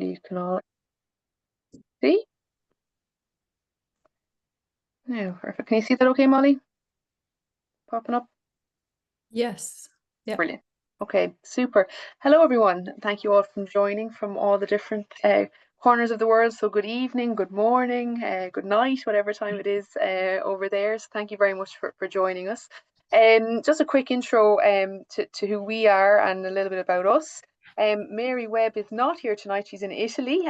hopefully you can all see. Now, perfect. Can you see that okay, Molly? Popping up? Yes. Yeah. Brilliant. Okay, super. Hello, everyone. Thank you all for joining from all the different corners of the world. So good evening, good morning, good night, whatever time it is over there. So thank you very much for joining us. Just a quick intro to who we are and a little bit about us. Mary Webb is not here tonight. She's in Italy.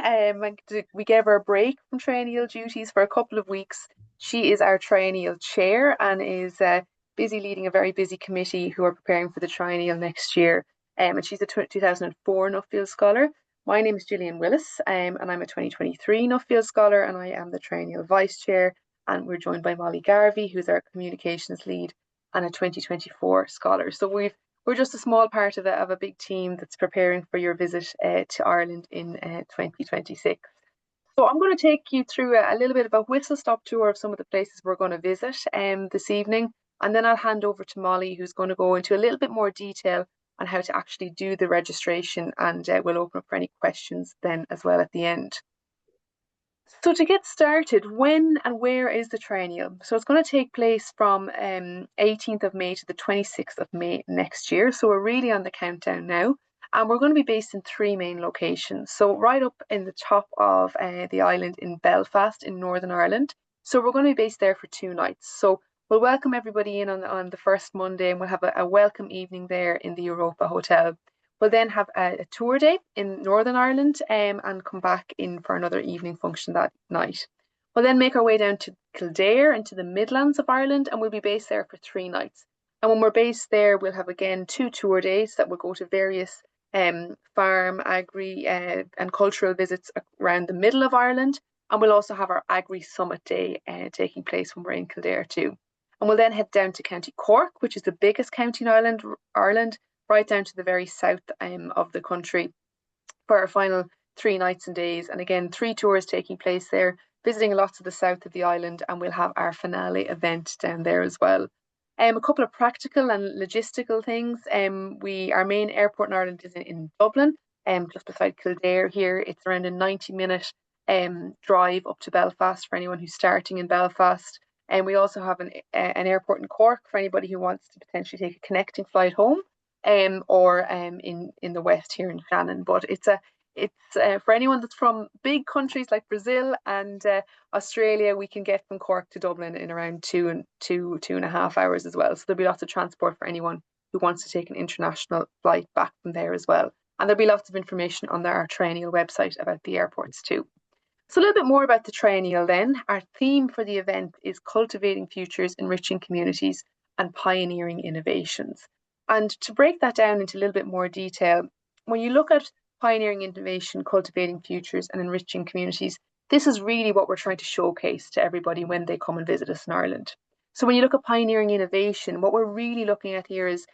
We gave her a break from triennial duties for a couple of weeks. She is our triennial chair and is busy leading a very busy committee who are preparing for the triennial next year. And she's a 2004 Nuffield Scholar. My name is Gillian Willis, and I'm a 2023 Nuffield Scholar, and I am the triennial vice chair. And we're joined by Molly Garvey, who's our communications lead and a 2024 scholar. So we're just a small part of a big team that's preparing for your visit to Ireland in 2026. So I'm going to take you through a little bit of a whistle-stop tour of some of the places we're going to visit this evening. And then I'll hand over to Molly, who's going to go into a little bit more detail on how to actually do the registration. And we'll open up for any questions then as well at the end. So to get started, when and where is the triennial? So it's going to take place from 18th of May to the 26th of May next year. So we're really on the countdown now. And we're going to be based in three main locations. So right up in the top of the island in Belfast in Northern Ireland. So we're going to be based there for 2 nights. So we'll welcome everybody in on the first Monday, and we'll have a welcome evening there in the Europa Hotel. We'll then have a tour day in Northern Ireland and come back in for another evening function that night. We'll then make our way down to Kildare and to the Midlands of Ireland, and we'll be based there for 3 nights. And when we're based there, we'll have again 2 tour days that will go to various farm, agri and cultural visits around the middle of Ireland. And we'll also have our Agri Summit Day taking place when we're in Kildare too. And we'll then head down to County Cork, which is the biggest county in Ireland, right down to the very south of the country for our final 3 nights and days. And again, 3 tours taking place there, visiting lots of the south of the island, and we'll have our finale event down there as well. A couple of practical and logistical things. Our main airport in Ireland is in Dublin, just beside Kildare here. It's around a 90-minute drive up to Belfast for anyone who's starting in Belfast. And we also have an airport in Cork for anybody who wants to potentially take a connecting flight home, or in the west here in Shannon. But it's for anyone that's from big countries like Brazil and Australia, we can get from Cork to Dublin in around 2.5 hours as well. So there'll be lots of transport for anyone who wants to take an international flight back from there as well. And there'll be lots of information on our triennial website about the airports too. So a little bit more about the triennial then. Our theme for the event is cultivating futures, enriching communities, and pioneering innovations. And to break that down into a little bit more detail, when you look at pioneering innovation, cultivating futures, and enriching communities, this is really what we're trying to showcase to everybody when they come and visit us in Ireland. So when you look at pioneering innovation, what we're really looking at here is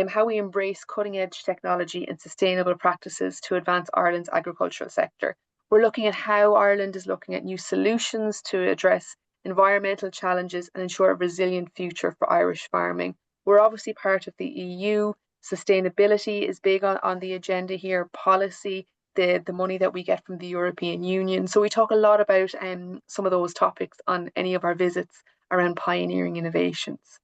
how we embrace cutting edge technology and sustainable practices to advance Ireland's agricultural sector. We're looking at how Ireland is looking at new solutions to address environmental challenges and ensure a resilient future for Irish farming. We're obviously part of the EU. Sustainability is big on the agenda here, policy, the money that we get from the European Union. So we talk a lot about some of those topics on any of our visits around pioneering innovations.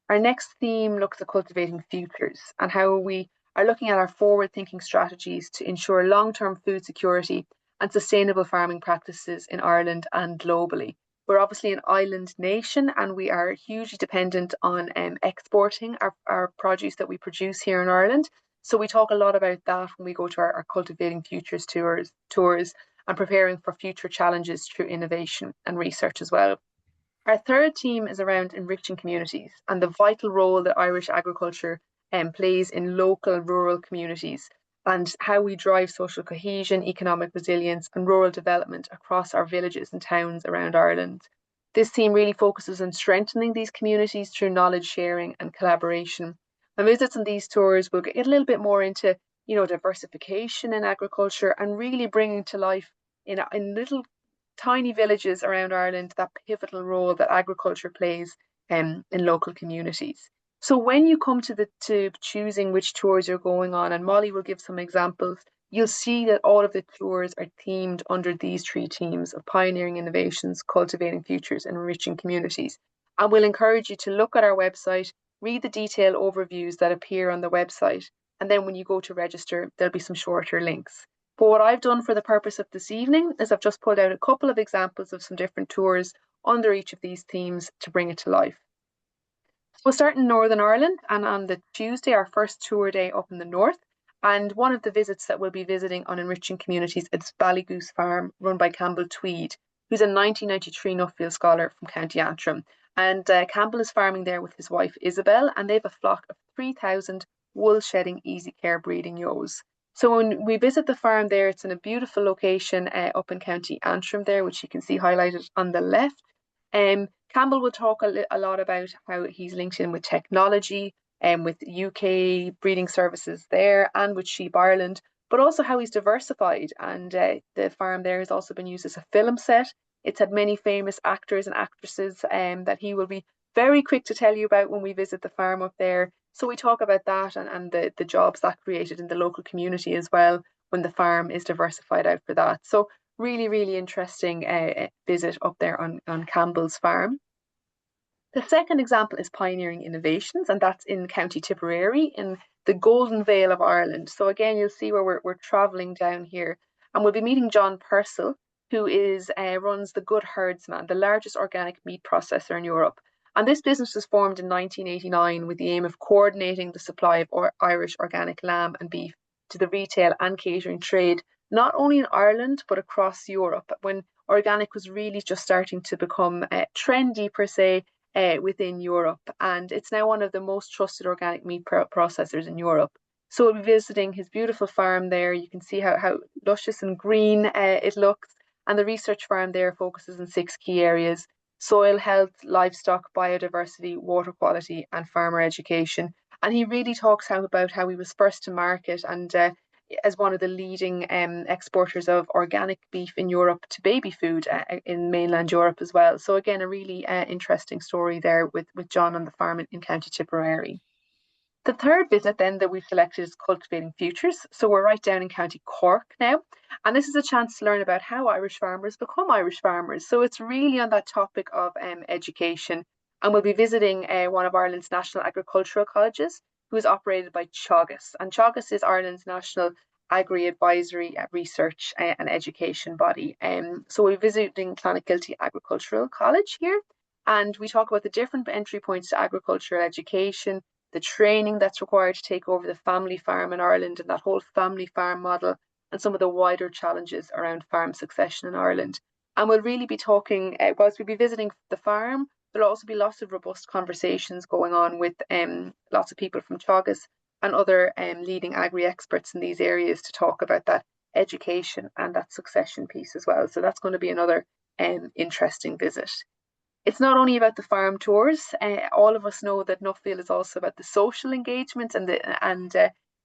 Our next theme looks at cultivating futures and how we are looking at our forward-thinking strategies to ensure long-term food security and sustainable farming practices in Ireland and globally. We're obviously an island nation and we are hugely dependent on exporting our produce that we produce here in Ireland. So we talk a lot about that when we go to our Cultivating Futures tours and preparing for future challenges through innovation and research as well. Our third theme is around enriching communities and the vital role that Irish agriculture plays in local rural communities, and how we drive social cohesion, economic resilience, and rural development across our villages and towns around Ireland. This theme really focuses on strengthening these communities through knowledge sharing and collaboration. And visits on these tours will get a little bit more into, diversification in agriculture and really bringing to life in little tiny villages around Ireland that pivotal role that agriculture plays in local communities. So when you come to choosing which tours you're going on, and Molly will give some examples, you'll see that all of the tours are themed under these three themes of pioneering innovations, cultivating futures, and enriching communities. And we'll encourage you to look at our website, read the detailed overviews that appear on the website, and then when you go to register, there'll be some shorter links. But what I've done for the purpose of this evening is I've just pulled out a couple of examples of some different tours under each of these themes to bring it to life. We'll start in Northern Ireland, and on the Tuesday, our first tour day up in the north. And one of the visits that we'll be visiting on Enriching Communities is Ballygoose Farm, run by Campbell Tweed, who's a 1993 Nuffield scholar from County Antrim. And Campbell is farming there with his wife Isabel, and they have a flock of 3,000 wool shedding easy care breeding ewes. So when we visit the farm there, it's in a beautiful location up in County Antrim there, which you can see highlighted on the left. Campbell will talk a lot about how he's linked in with technology and with UK breeding services there and with Sheep Ireland, but also how he's diversified. And the farm there has also been used as a film set. It's had many famous actors and actresses that he will be very quick to tell you about when we visit the farm up there. So we talk about that and the jobs that created in the local community as well when the farm is diversified out for that. So really, really interesting visit up there on Campbell's farm. The second example is pioneering innovations, and that's in County Tipperary in the Golden Vale of Ireland. So again, you'll see where we're traveling down here, and we'll be meeting John Purcell, who runs the Good Herdsman, the largest organic meat processor in Europe. And this business was formed in 1989 with the aim of coordinating the supply of Irish organic lamb and beef to the retail and catering trade, not only in Ireland, but across Europe, when organic was really just starting to become trendy per se within Europe. And it's now one of the most trusted organic meat processors in Europe. So we'll be visiting his beautiful farm there. You can see how luscious and green it looks. And the research farm there focuses on 6 key areas: soil health, livestock, biodiversity, water quality, and farmer education. And he really talks about how he was first to market and as one of the leading exporters of organic beef in Europe to baby food in mainland Europe as well. So again, a really interesting story there with John on the farm in County Tipperary. The third visit then that we've selected is Cultivating Futures. So we're right down in County Cork now. And this is a chance to learn about how Irish farmers become Irish farmers. So it's really on that topic of education. And we'll be visiting one of Ireland's national agricultural colleges, who is operated by Teagasc. And Teagasc is Ireland's national agri-advisory research and education body. So we're visiting Clonakilty Agricultural College here. And we talk about the different entry points to agricultural education, the training that's required to take over the family farm in Ireland and that whole family farm model, and some of the wider challenges around farm succession in Ireland. And we'll really be talking, whilst we'll be visiting the farm, there'll also be lots of robust conversations going on with lots of people from Teagasc and other leading agri experts in these areas to talk about that education and that succession piece as well. So that's going to be another interesting visit. It's not only about the farm tours. All of us know that Nuffield is also about the social engagement and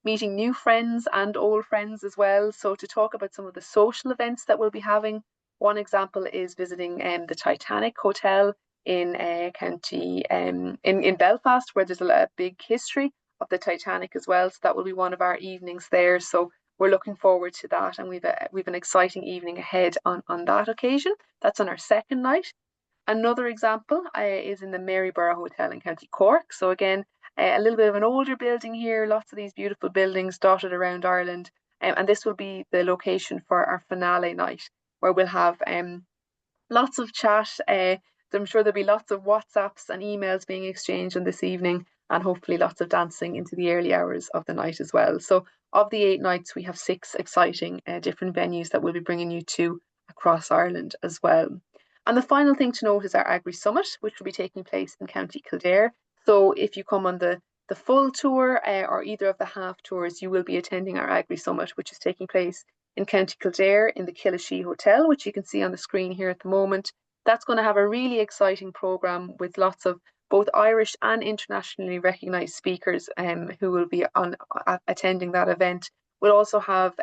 meeting new friends and old friends as well. So to talk about some of the social events that we'll be having, one example is visiting the Titanic Hotel in County in Belfast, where there's a big history of the Titanic as well. So that will be one of our evenings there. So we're looking forward to that, and we've an exciting evening ahead on that occasion. That's on our second night. Another example is in the Maryborough Hotel in County Cork. So again, a little bit of an older building here, lots of these beautiful buildings dotted around Ireland. And this will be the location for our finale night, where we'll have lots of chat. I'm sure there'll be lots of WhatsApps and emails being exchanged on this evening, and hopefully lots of dancing into the early hours of the night as well. So of the 8 nights, we have 6 exciting different venues that we'll be bringing you to across Ireland as well. And the final thing to note is our Agri Summit, which will be taking place in County Kildare. So if you come on the full tour or either of the half tours, you will be attending our Agri Summit, which is taking place in County Kildare in the Killashee Hotel, which you can see on the screen here at the moment. That's going to have a really exciting programme with lots of both Irish and internationally recognised speakers who will be attending that event. We'll also have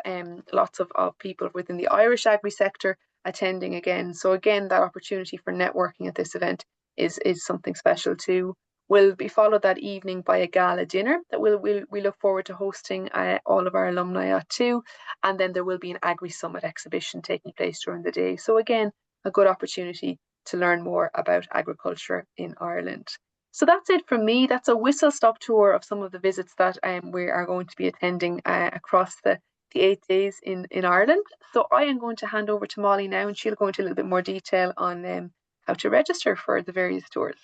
lots of people within the Irish agri sector attending again. So again, that opportunity for networking at this event is something special too. will be followed that evening by a gala dinner that we look forward to hosting all of our alumni at too. And then there will be an Agri-Summit exhibition taking place during the day. So again, a good opportunity to learn more about agriculture in Ireland. So that's it from me. That's a whistle-stop tour of some of the visits that we are going to be attending across the 8 days in Ireland. So I am going to hand over to Molly now, and she'll go into a little bit more detail on how to register for the various tours.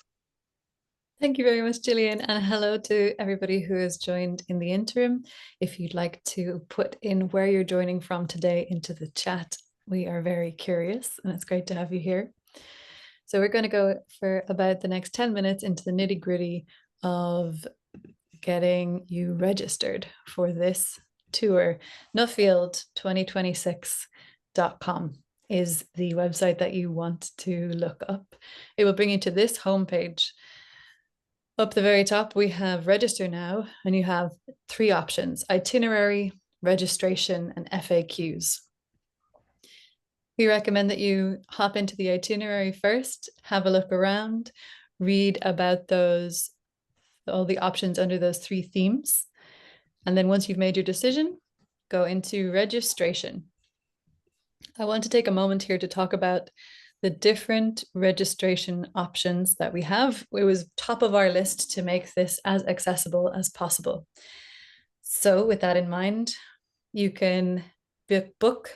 Thank you very much, Gillian, and hello to everybody who has joined in the interim. If you'd like to put in where you're joining from today into the chat, we are very curious, and it's great to have you here. So we're going to go for about the next 10 minutes into the nitty-gritty of getting you registered for this tour. Nuffield2026.com is the website that you want to look up. It will bring you to this homepage. Up the very top, we have register now, and you have 3 options: itinerary, registration, and FAQs. We recommend that you hop into the itinerary first, have a look around, read about all the options under those 3 themes. And then once you've made your decision, go into registration. I want to take a moment here to talk about the different registration options that we have. It was top of our list to make this as accessible as possible. So with that in mind, you can book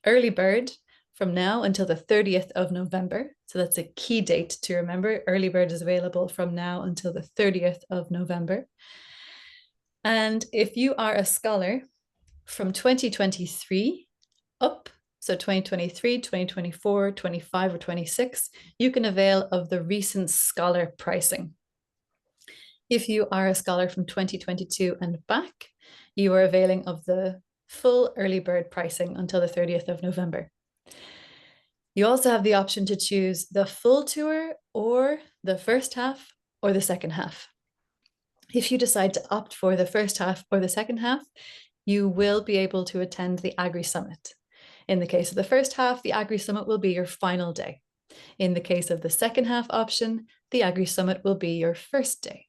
early bird from now until the 30th of November. So that's a key date to remember. Early bird is available from now until the 30th of November. And if you are a scholar from 2023 up, so 2023, 2024, 25, or 26, you can avail of the recent scholar pricing. If you are a scholar from 2022 and back, you are availing of the full early bird pricing until the 30th of November. You also have the option to choose the full tour or the first half or the second half. If you decide to opt for the first half or the second half, you will be able to attend the Agri-Summit. In the case of the first half, the Agri-Summit will be your final day. In the case of the second half option, the Agri-Summit will be your first day.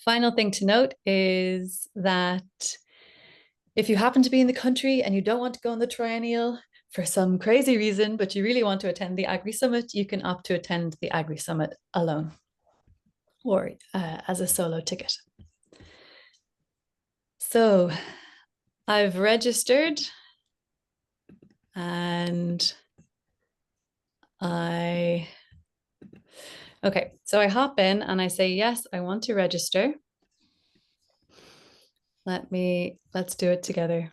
Final thing to note is that if you happen to be in the country and you don't want to go on the Triennial for some crazy reason, but you really want to attend the Agri-Summit, you can opt to attend the Agri-Summit alone or as a solo ticket. So I've registered and okay, so I hop in and I say, yes, I want to register. Let's do it together.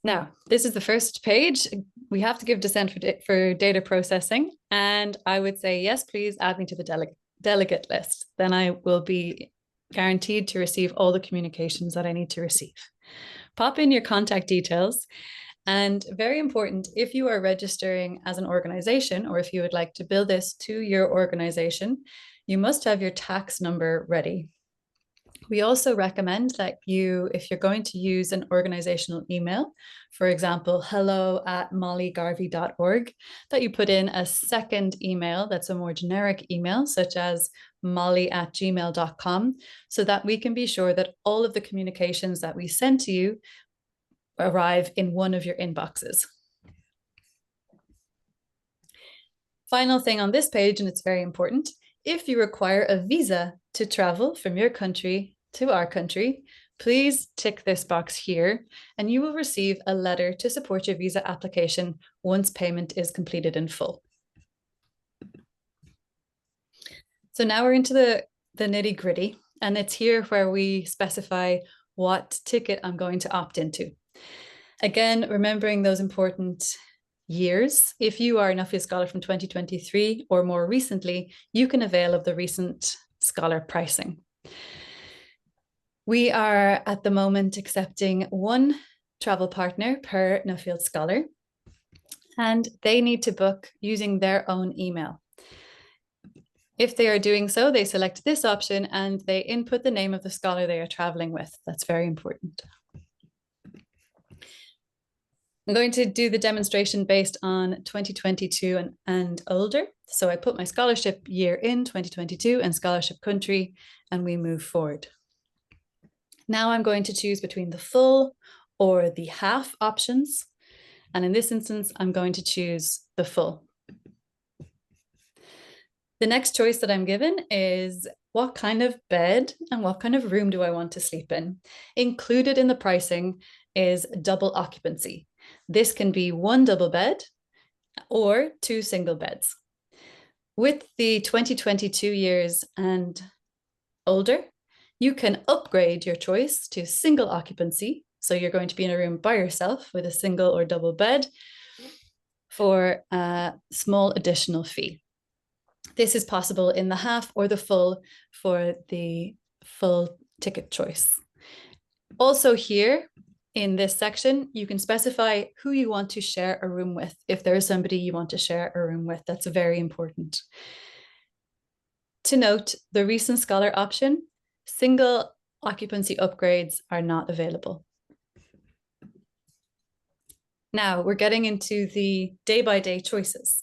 Now, this is the first page. We have to give consent for data processing. And I would say, yes, please add me to the delegate list. Then I will be guaranteed to receive all the communications that I need to receive. Pop in your contact details. And very important, if you are registering as an organization, or if you would like to bill this to your organization, you must have your tax number ready. We also recommend that if you're going to use an organizational email, for example, hello@mollygarvey.org, that you put in a second email that's a more generic email, such as molly@gmail.com, so that we can be sure that all of the communications that we send to you arrive in one of your inboxes. Final thing on this page, and it's very important, if you require a visa to travel from your country to our country, please tick this box here and you will receive a letter to support your visa application once payment is completed in full. So now we're into the nitty-gritty, and it's here where we specify what ticket I'm going to opt into. Again, remembering those important years. If you are a Nuffield Scholar from 2023 or more recently, you can avail of the recent scholar pricing. We are at the moment accepting 1 travel partner per Nuffield Scholar, and they need to book using their own email. If they are doing so, they select this option and they input the name of the scholar they are traveling with. That's very important. I'm going to do the demonstration based on 2022 and older. So I put my scholarship year in 2022 and scholarship country, and we move forward. Now I'm going to choose between the full or the half options. And in this instance, I'm going to choose the full. The next choice that I'm given is what kind of bed and what kind of room do I want to sleep in? Included in the pricing is double occupancy. This can be one double bed or two single beds. With the 2022 years and older, you can upgrade your choice to single occupancy. So you're going to be in a room by yourself with a single or double bed for a small additional fee. This is possible in the half or the full for the full ticket choice. Also here in this section, you can specify who you want to share a room with. If there is somebody you want to share a room with, that's very important. To note, the recent scholar option, single occupancy upgrades are not available. Now we're getting into the day-by-day choices.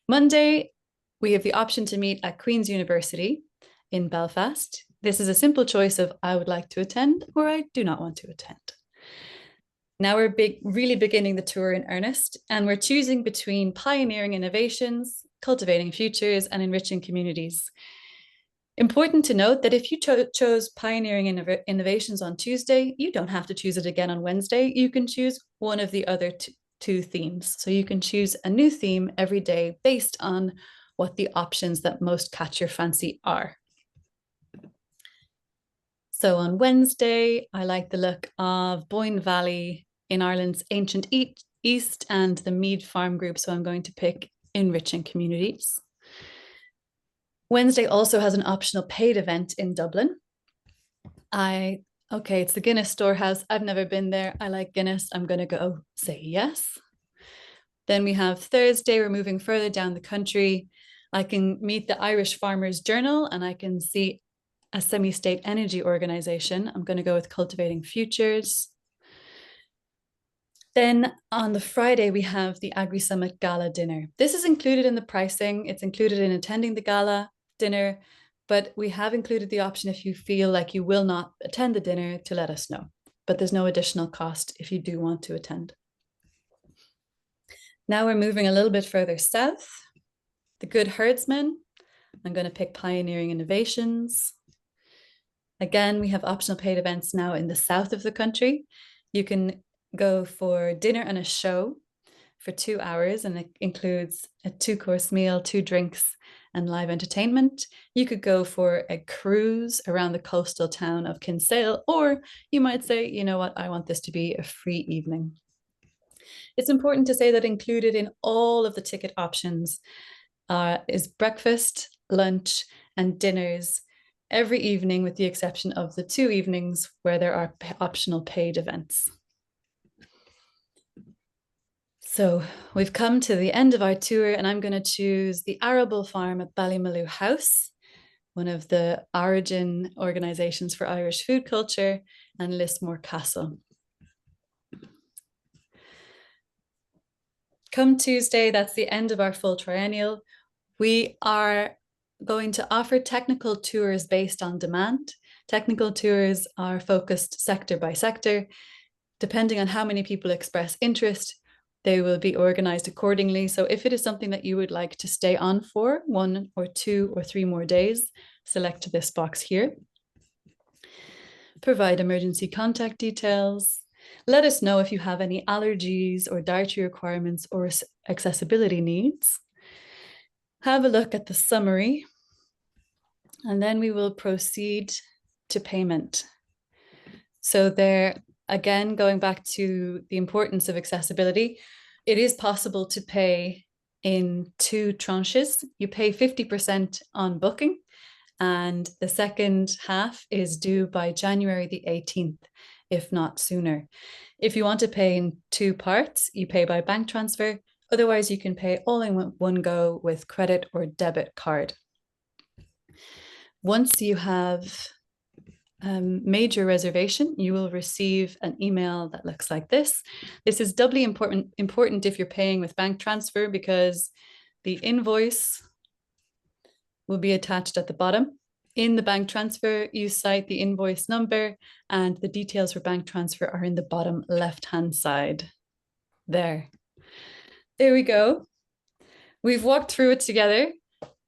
Monday, we have the option to meet at Queen's University in Belfast. This is a simple choice of I would like to attend or I do not want to attend. Now we're really beginning the tour in earnest, and we're choosing between pioneering innovations, cultivating futures, and enriching communities. Important to note that if you chose pioneering innovations on Tuesday, you don't have to choose it again on Wednesday. You can choose one of the other two themes. So you can choose a new theme every day based on what the options that most catch your fancy are. So on Wednesday, I like the look of Boyne Valley in Ireland's ancient east and the Mead Farm Group. So I'm going to pick enriching communities. Wednesday also has an optional paid event in Dublin. It's the Guinness Storehouse. I've never been there. I like Guinness. I'm going to go say yes. Then we have Thursday. We're moving further down the country. I can meet the Irish Farmers Journal and I can see a semi-state energy organization. I'm going to go with Cultivating Futures. Then on the Friday, we have the Agri-Summit Gala dinner. This is included in the pricing. It's included in attending the gala dinner, but we have included the option if you feel like you will not attend the dinner to let us know. But there's no additional cost if you do want to attend. Now we're moving a little bit further south. The Good Herdsman. I'm going to pick Pioneering Innovations. Again, we have optional paid events now in the south of the country. You can go for dinner and a show for 2 hours, and it includes a 2-course meal, 2 drinks, and live entertainment. You could go for a cruise around the coastal town of Kinsale, or you might say, you know what, I want this to be a free evening. It's important to say that included in all of the ticket options is breakfast, lunch, and dinners every evening, with the exception of the 2 evenings where there are optional paid events. So we've come to the end of our tour, and I'm going to choose the Arable Farm at Ballymaloe House, one of the origin organisations for Irish food culture, and Lismore Castle. Come Tuesday, that's the end of our full triennial. We are going to offer technical tours based on demand. Technical tours are focused sector by sector. Depending on how many people express interest, they will be organized accordingly. So if it is something that you would like to stay on for 1 or 2 or 3 more days, select this box here. Provide emergency contact details. Let us know if you have any allergies or dietary requirements or accessibility needs. Have a look at the summary, and then we will proceed to payment. So there, again, going back to the importance of accessibility, it is possible to pay in 2 tranches. You pay 50% on booking, and the second half is due by January the 18th, if not sooner. If you want to pay in 2 parts, you pay by bank transfer. Otherwise, you can pay all in one go with credit or debit card. Once you have made your reservation, you will receive an email that looks like this. This is doubly important if you're paying with bank transfer, because the invoice will be attached at the bottom. In the bank transfer, you cite the invoice number, and the details for bank transfer are in the bottom left-hand side. There we go. We've walked through it together.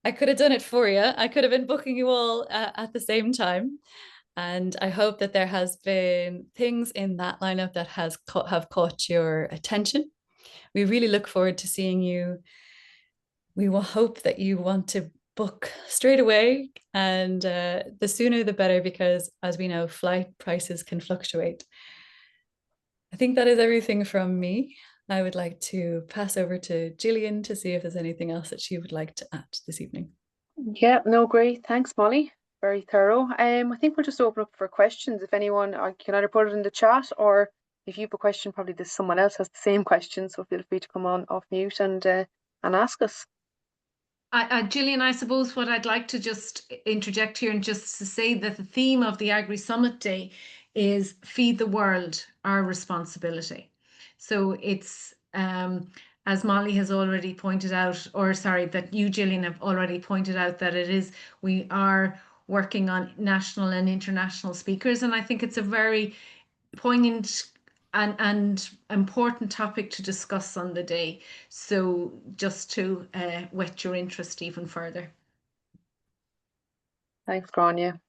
I could have done it for you. I could have been booking you all at the same time. And I hope that there has been things in that lineup that have caught your attention. We really look forward to seeing you. We will hope that you want to book straight away, and the sooner the better, because as we know, flight prices can fluctuate. I think that is everything from me. I would like to pass over to Gillian to see if there's anything else that she would like to add this evening. Yeah, no, great. Thanks, Molly. Very thorough. I think we'll just open up for questions. If anyone, I can either put it in the chat, or if you have a question, probably someone else has the same question. So feel free to come on off mute and ask us. Gillian, I suppose what I'd like to just interject here and just to say that the theme of the Agri Summit Day is Feed the World, Our Responsibility. So it's, as Molly has already pointed out, or sorry, that you, Gillian, have already pointed out, that we are working on national and international speakers. And I think it's a very poignant and important topic to discuss on the day. So just to whet your interest even further. Thanks, Grania.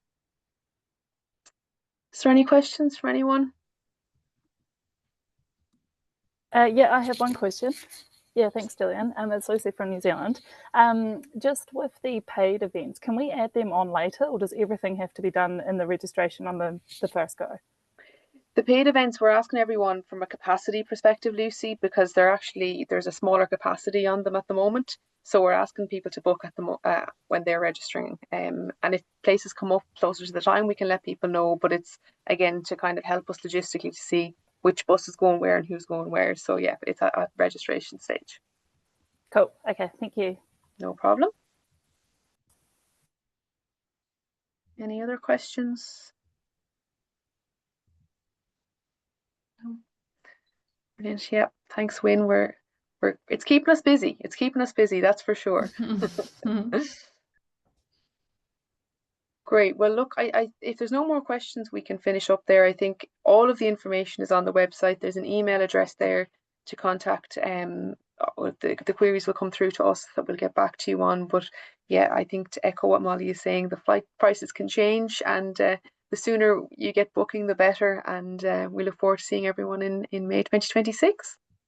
Is there any questions for anyone? Yeah, I have one question. Yeah, thanks, Gillian. It's Lucy from New Zealand. Just with the paid events, can we add them on later, or does everything have to be done in the registration on the first go? The paid events, we're asking everyone from a capacity perspective, Lucy, because there's a smaller capacity on them at the moment. So we're asking people to book at when they're registering. And if places come up closer to the time, we can let people know. But it's, again, to kind of help us logistically to see which bus is going where and who's going where. So yeah, it's at registration stage. Cool. Okay, thank you. No problem. Any other questions? No. Brilliant. Yeah, thanks, Wynne. It's keeping us busy. It's keeping us busy, that's for sure. Great. Well, look, if there's no more questions, we can finish up there. I think all of the information is on the website. There's an email address there to contact. The queries will come through to us that we'll get back to you on. But yeah, I think to echo what Molly is saying, the flight prices can change, and the sooner you get booking, the better. And we look forward to seeing everyone in May 2026.